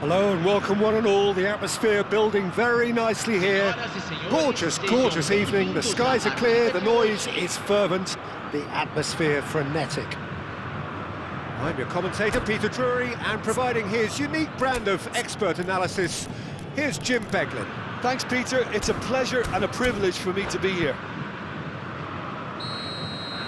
Hello and welcome one and all. The atmosphere building very nicely here. Gorgeous, gorgeous evening. The skies are clear, the noise is fervent, the atmosphere frenetic. I'm your commentator, Peter Drury, and providing his unique brand of expert analysis, here's Jim Beglin. Thanks, Peter. It's a pleasure and a privilege for me to be here.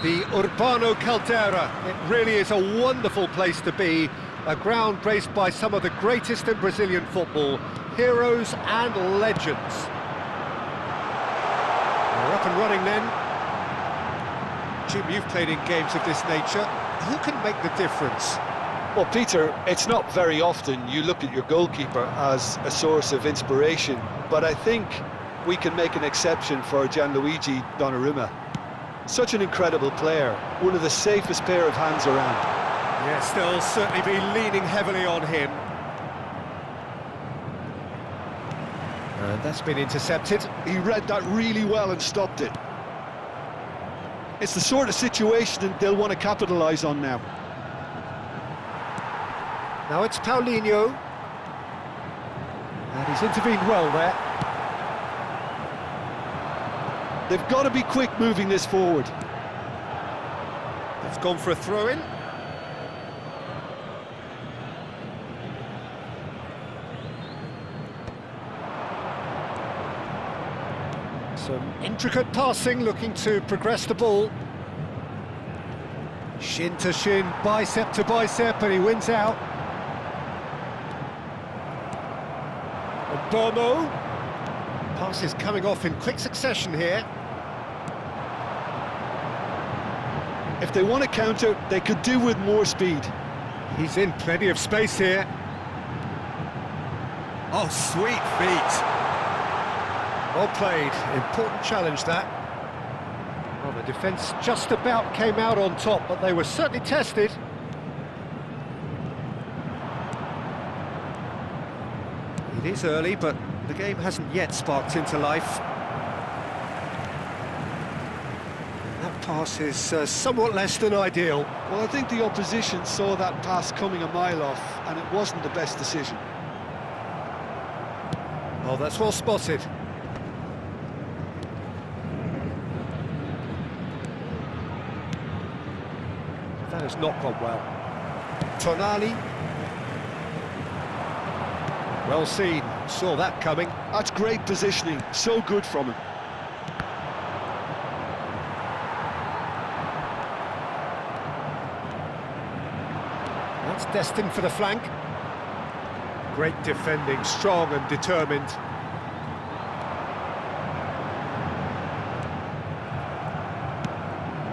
The Urbano Caldera, it really is a wonderful place to be. A ground graced by some of the greatest in Brazilian football, heroes and legends. We're up and running then. Jim, you've played in games of this nature. Who can make the difference? Well, Peter, it's not very often you look at your goalkeeper as a source of inspiration, but I think we can make an exception for Gianluigi Donnarumma. Such an incredible player, one of the safest pair of hands around. Yes, they'll certainly be leaning heavily on him. And that's been intercepted. He read that really well and stopped it. It's the sort of situation that they'll want to capitalise on now. Now it's Paulinho. And he's intervened well there. They've got to be quick moving this forward. It's gone for a throw-in. Some intricate passing, looking to progress the ball. Shin to shin, bicep to bicep, and he wins out. And Bono. Passes coming off in quick succession here. If they want to counter, they could do with more speed. He's in plenty of space here. Oh, sweet feet. Well played, important challenge that. Well, the defence just about came out on top, but they were certainly tested. It is early, but the game hasn't yet sparked into life. That pass is somewhat less than ideal. Well, I think the opposition saw that pass coming a mile off, and it wasn't the best decision. Oh, that's well spotted. That has not gone well. Tonali. Well seen, saw that coming. That's great positioning, so good from him. That's destined for the flank. Great defending, strong and determined.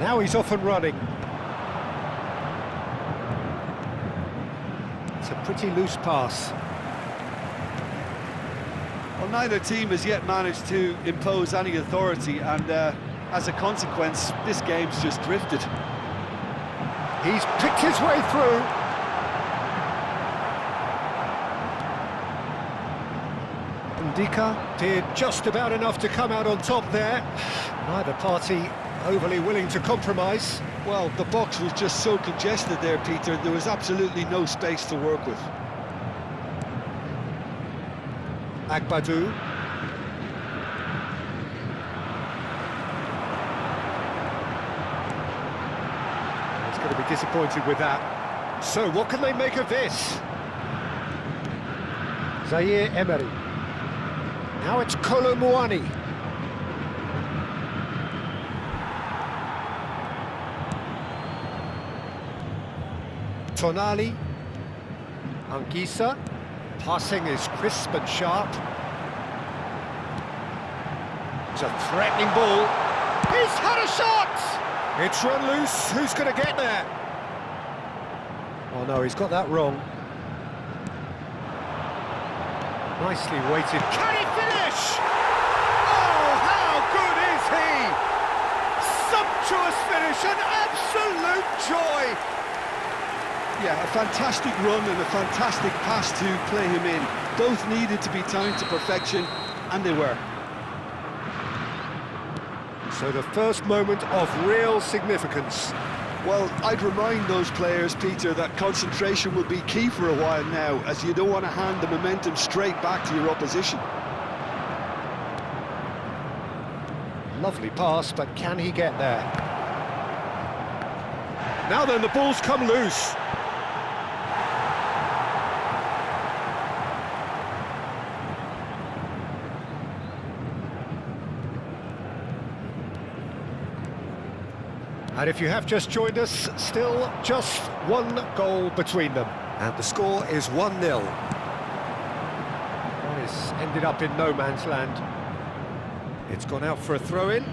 Now he's off and running. It's a pretty loose pass. Well, neither team has yet managed to impose any authority, and as a consequence, this game's just drifted. He's picked his way through. Ndika did just about enough to come out on top there. Neither party overly willing to compromise. Well, the box was just so congested there, Peter, there was absolutely no space to work with. Agbadou. He's going to be disappointed with that. So, what can they make of this? Zaire Emery. Now it's Kolo Muani. Tonali. Anguissa. Passing is crisp and sharp. It's a threatening ball. He's had a shot! It's run loose. Who's going to get there? Oh no, he's got that wrong. Nicely weighted. Can he finish? Oh, how good is he? Sumptuous finish, an absolute joy. Yeah, a fantastic run and a fantastic pass to play him in. Both needed to be timed to perfection, and they were. So the first moment of real significance Well, I'd remind those players, Peter, that concentration will be key for a while now, as you don't want to hand the momentum straight back to your opposition. Lovely pass, but can he get there? Now then, the ball's come loose. And if you have just joined us, still just one goal between them. And the score is 1-0. This ended up in no man's land. It's gone out for a throw-in.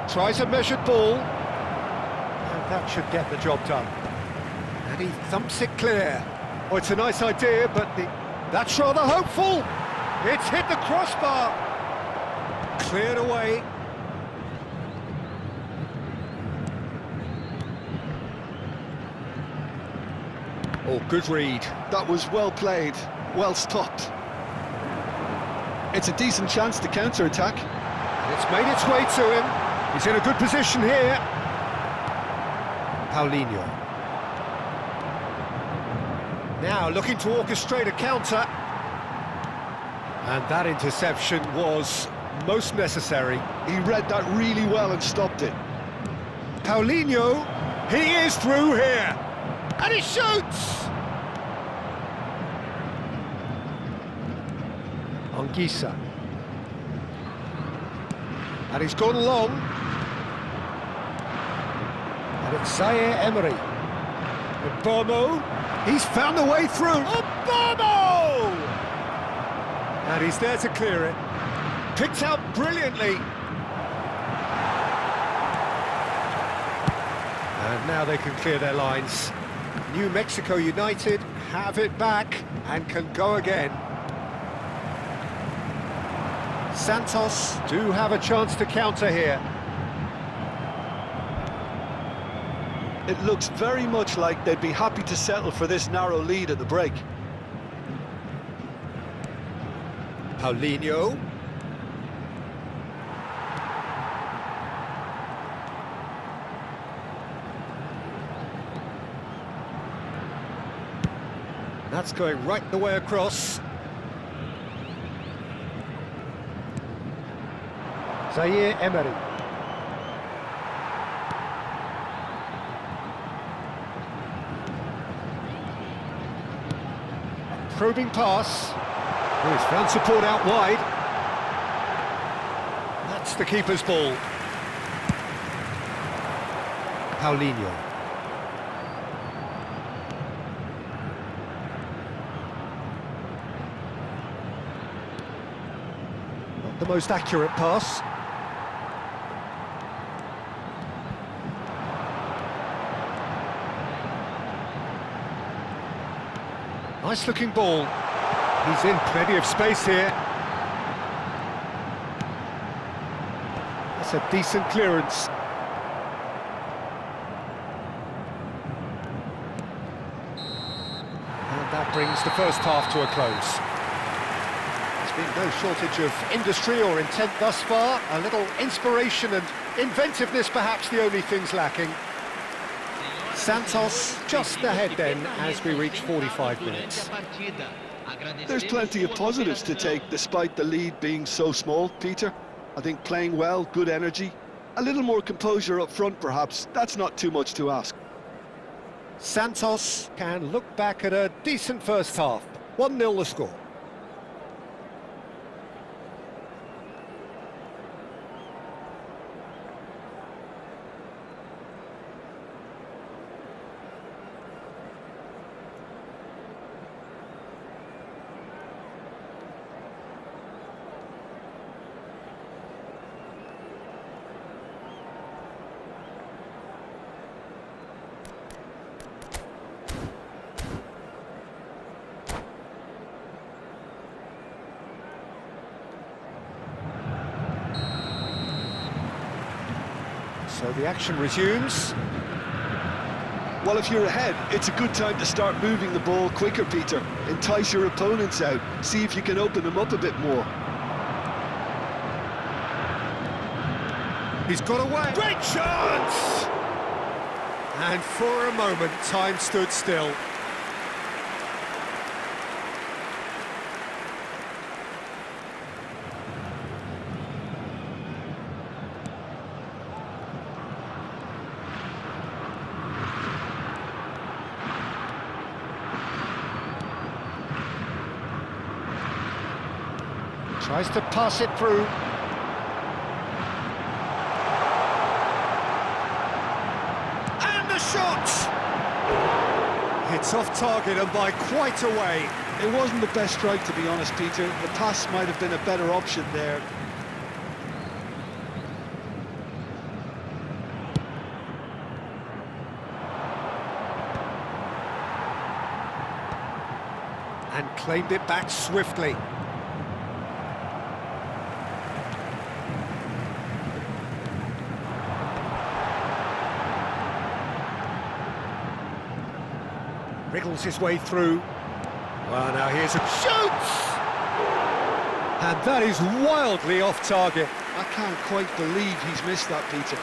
Tries a measured ball, and that should get the job done. And he thumps it clear. Oh, it's a nice idea, but that's rather hopeful. It's hit the crossbar. Cleared away. Oh, good read. That was well played, well stopped. It's a decent chance to counter-attack. And it's made its way to him. He's in a good position here. Paulinho. Now looking to orchestrate a counter. And that interception was most necessary. He read that really well and stopped it. Paulinho, he is through here. And he shoots! Anguissa. And he's gone long. And it's Zaire Emery. Bomo, he's found a way through. Bomo! And he's there to clear it. Picked out brilliantly. And now they can clear their lines. New Mexico United have it back and can go again. Santos do have a chance to counter here. It looks very much like they'd be happy to settle for this narrow lead at the break. Paulinho. That's going right the way across. Zaire Emery. Probing pass. Oh, he's found support out wide. That's the keeper's ball. Paulinho. Not the most accurate pass. Nice looking ball. He's in plenty of space here. That's a decent clearance. And that brings the first half to a close. There's been no shortage of industry or intent thus far. A little inspiration and inventiveness perhaps the only things lacking. Santos just ahead then as we reach 45 minutes. There's plenty of positives to take despite the lead being so small, Peter. I think playing well, good energy, a little more composure up front perhaps, that's not too much to ask. Santos can look back at a decent first half. 1-0 the score. So the action resumes. Well, if you're ahead, it's a good time to start moving the ball quicker, Peter. Entice your opponents out, see if you can open them up a bit more. He's got away. Great chance! And for a moment, time stood still. Tries to pass it through. And the shot! It's off target and by quite a way. It wasn't the best strike, to be honest, Peter. The pass might have been a better option there. And claimed it back swiftly. Wriggles his way through. Well, now here's a shoots! And that is wildly off target. I can't quite believe he's missed that, Peter.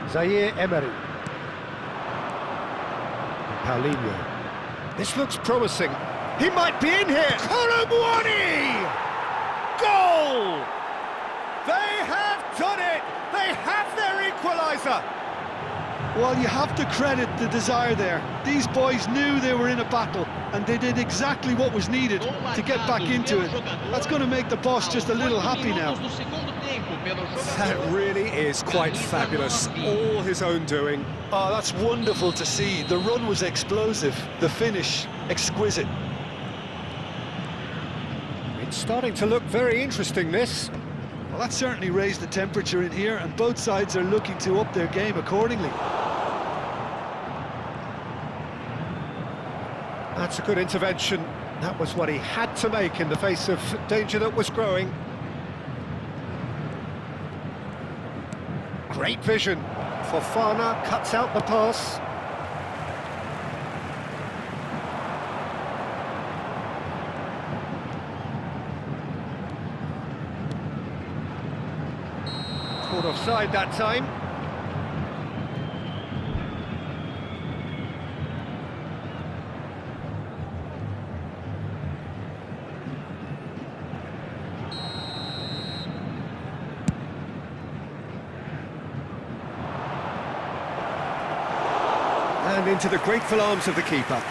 Zaire Emery. Paulinho. This looks promising. He might be in here. Colomwani! Goal! They have done it! They have their equaliser! Well, you have to credit the desire there. These boys knew they were in a battle, and they did exactly what was needed to get back into it. That's going to make the boss just a little happy now. That really is quite fabulous. All his own doing. Oh, that's wonderful to see. The run was explosive, the finish exquisite. It's starting to look very interesting, this. Well, that certainly raised the temperature in here, and both sides are looking to up their game accordingly. That's a good intervention. That was what he had to make in the face of danger that was growing. Great vision. Fofana cuts out the pass. Caught offside that time. And into the grateful arms of the keeper.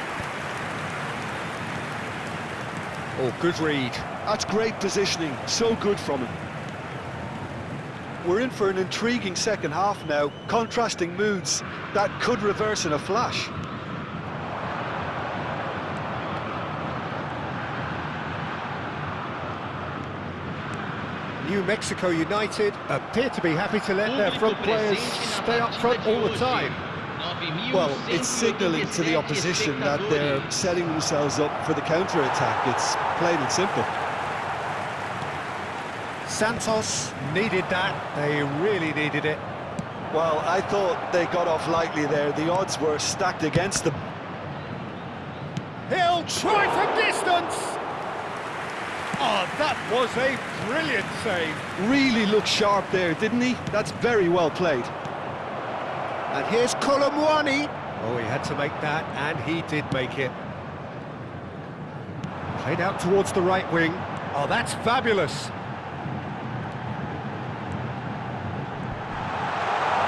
Oh, good read. That's great positioning, so good from him. We're in for an intriguing second half now, contrasting moods that could reverse in a flash. New Mexico United appear to be happy to let their front players stay up front all the time. Well, it's signalling to the opposition that they're setting themselves up for the counter-attack. It's plain and simple. Santos needed that. They really needed it. Well, I thought they got off lightly there. The odds were stacked against them. He'll try from distance! Oh, that was a brilliant save. Really looked sharp there, didn't he? That's very well played. And here's Colomwani. Oh, he had to make that, and he did make it. Played out towards the right wing. Oh, that's fabulous.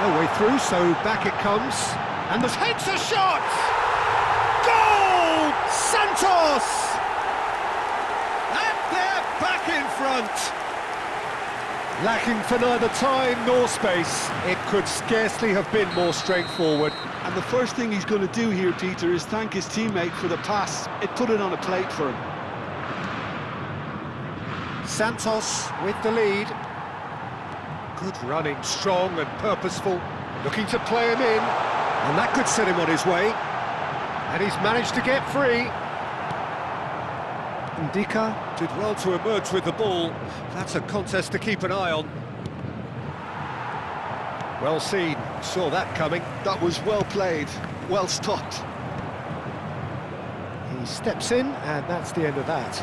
No way through, so back it comes. And the takes a shot! Goal! Santos! And they're back in front. Lacking for neither time nor space. It could scarcely have been more straightforward. And the first thing he's going to do here, Peter, is thank his teammate for the pass. It put it on a plate for him. Santos with the lead. Good running, strong and purposeful. Looking to play him in. And that could set him on his way. And he's managed to get free. Ndika did well to emerge with the ball. That's a contest to keep an eye on. Well seen, saw that coming. That was well played, well stopped. He steps in, and that's the end of that.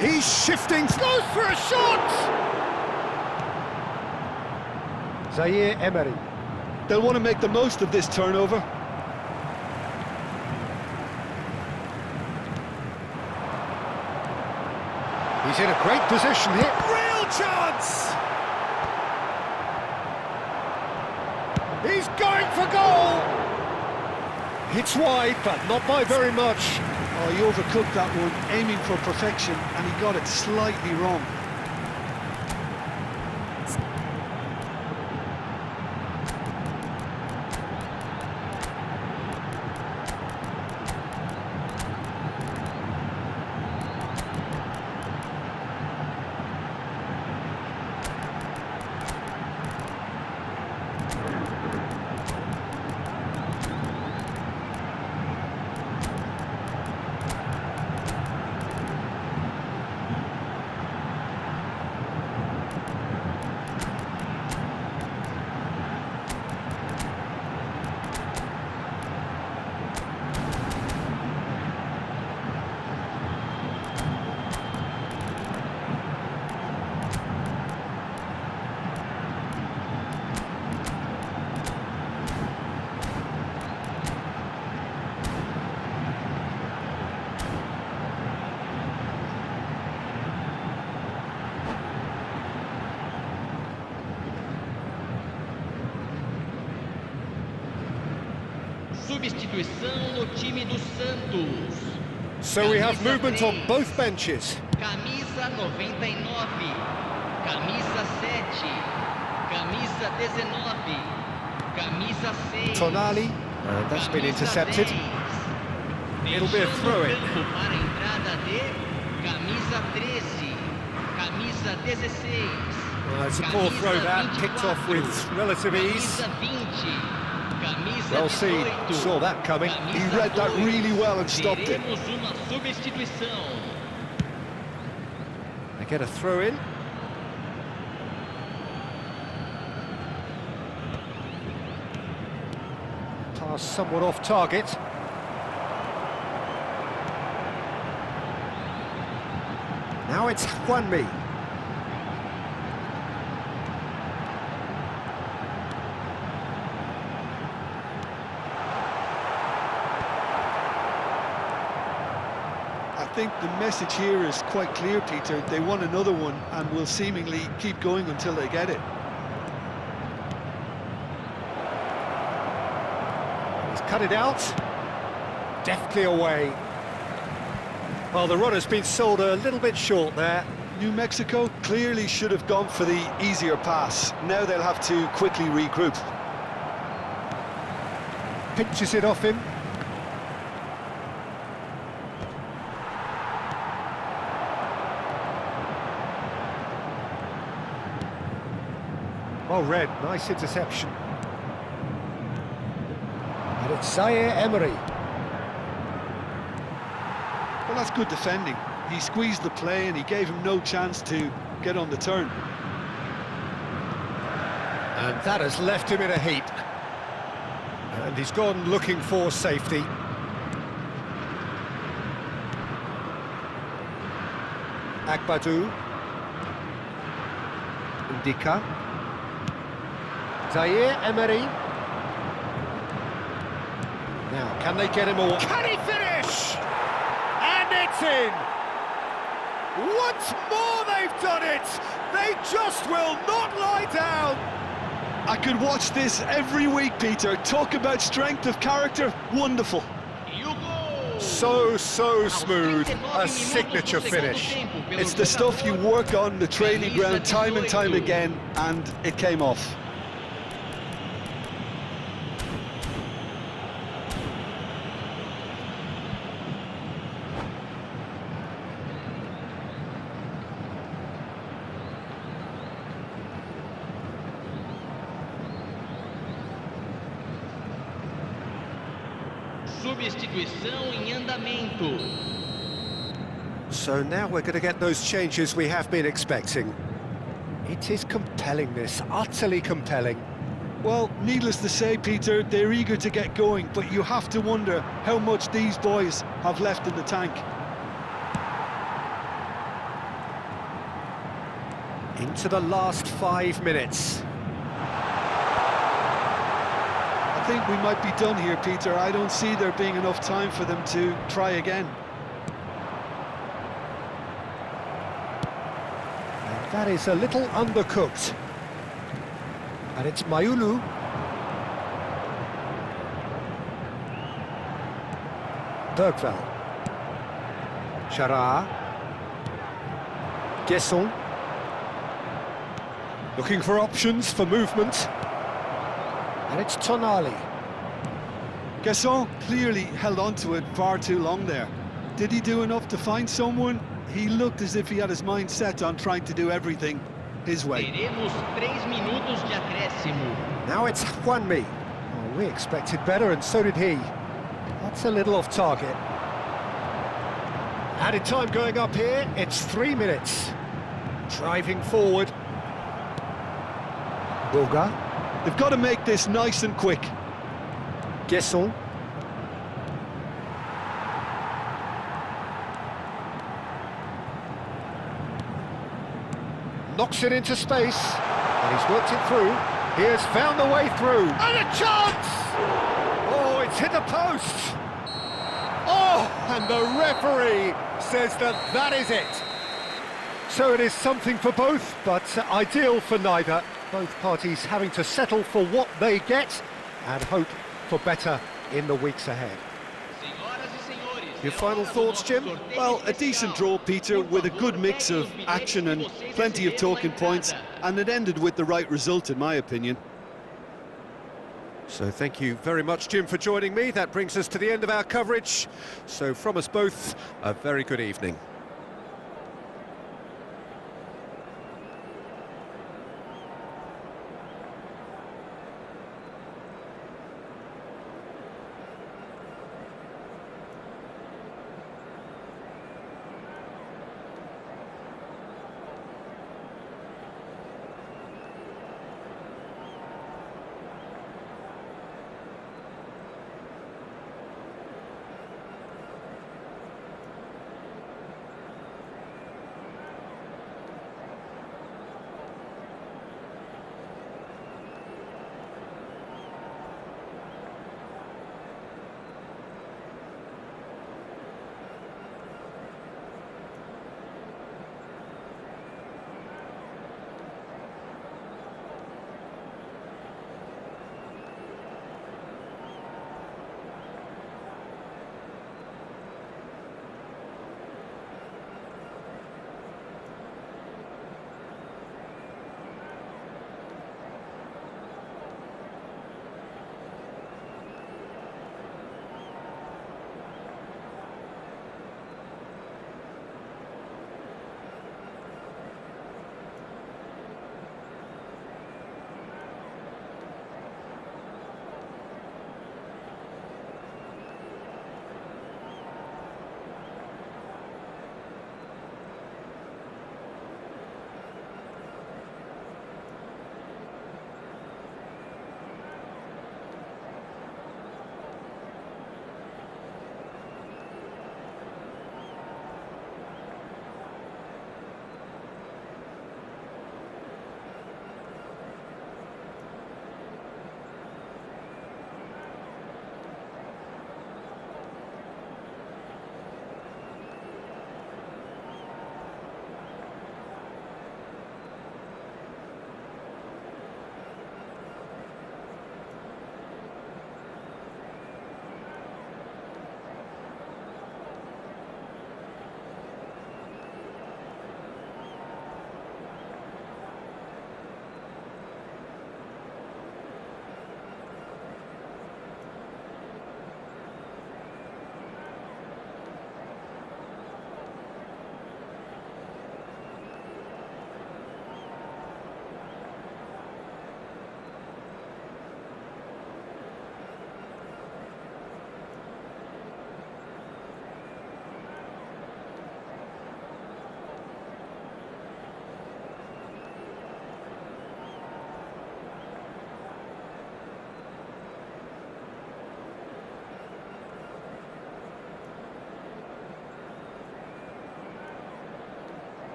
He's shifting, goes for a shot! Zaire Emery. They'll want to make the most of this turnover. He's in a great position here. Real chance! He's going for goal! It's wide, but not by very much. Oh, he overcooked that one, aiming for perfection, and he got it slightly wrong. Substituição no time do Santos. So we have movement on both benches. Camisa 99, camisa 7, camisa 19, camisa 6. Tonali, and that's been intercepted. It'll be a throw-in. Para a entrada de camisa 13, camisa 16. Well, it's a poor throw that, picked off with relative ease. Camisa 20. Well seen, saw that coming. He read that really well and stopped it. They get a throw in. Pass somewhat off target. Now it's Juanmi. I think the message here is quite clear, Peter. They want another one and will seemingly keep going until they get it. He's cut it out. Deftly away. Well, the runner's been sold a little bit short there. New Mexico clearly should have gone for the easier pass. Now they'll have to quickly regroup. Pinches it off him. Well read, nice interception. And it's Zaire Emery. Well, that's good defending. He squeezed the play and he gave him no chance to get on the turn. And that has left him in a heap. And he's gone looking for safety. Agbadou. Ndika. Zaire Emery. Now, can they get him away? Can he finish? And it's in! Once more they've done it! They just will not lie down! I could watch this every week, Peter. Talk about strength of character. Wonderful. So smooth. A signature finish. It's the stuff you work on the training ground time and time again, and it came off. Substituição em andamento. So now we're going to get those changes we have been expecting. It is compelling, this, utterly compelling. Well, needless to say, Peter, they're eager to get going, but you have to wonder how much these boys have left in the tank. Into the last 5 minutes. I think we might be done here, Peter. I don't see there being enough time for them to try again. And that is a little undercooked. And it's Mayulu. Bergveld. Chara. Guesson. Looking for options for movement. And it's Tonali. Guesson clearly held on to it far too long there. Did he do enough to find someone? He looked as if he had his mind set on trying to do everything his way. Teremos 3 minutos de acréscimo. Now it's Juanmi. Oh, we expected better, and so did he. That's a little off target. Added time going up here, it's 3 minutes. Driving forward. Boga. They've got to make this nice and quick. Guesson. Knocks it into space, and he's worked it through. He has found the way through. And a chance! Oh, it's hit the post! Oh, and the referee says that that is it. So it is something for both, but ideal for neither. Both parties having to settle for what they get and hope for better in the weeks ahead. Your final thoughts, Jim? Well, a decent draw, Peter, with a good mix of action and plenty of talking points, and it ended with the right result, in my opinion. So thank you very much, Jim, for joining me. That brings us to the end of our coverage. So from us both, a very good evening.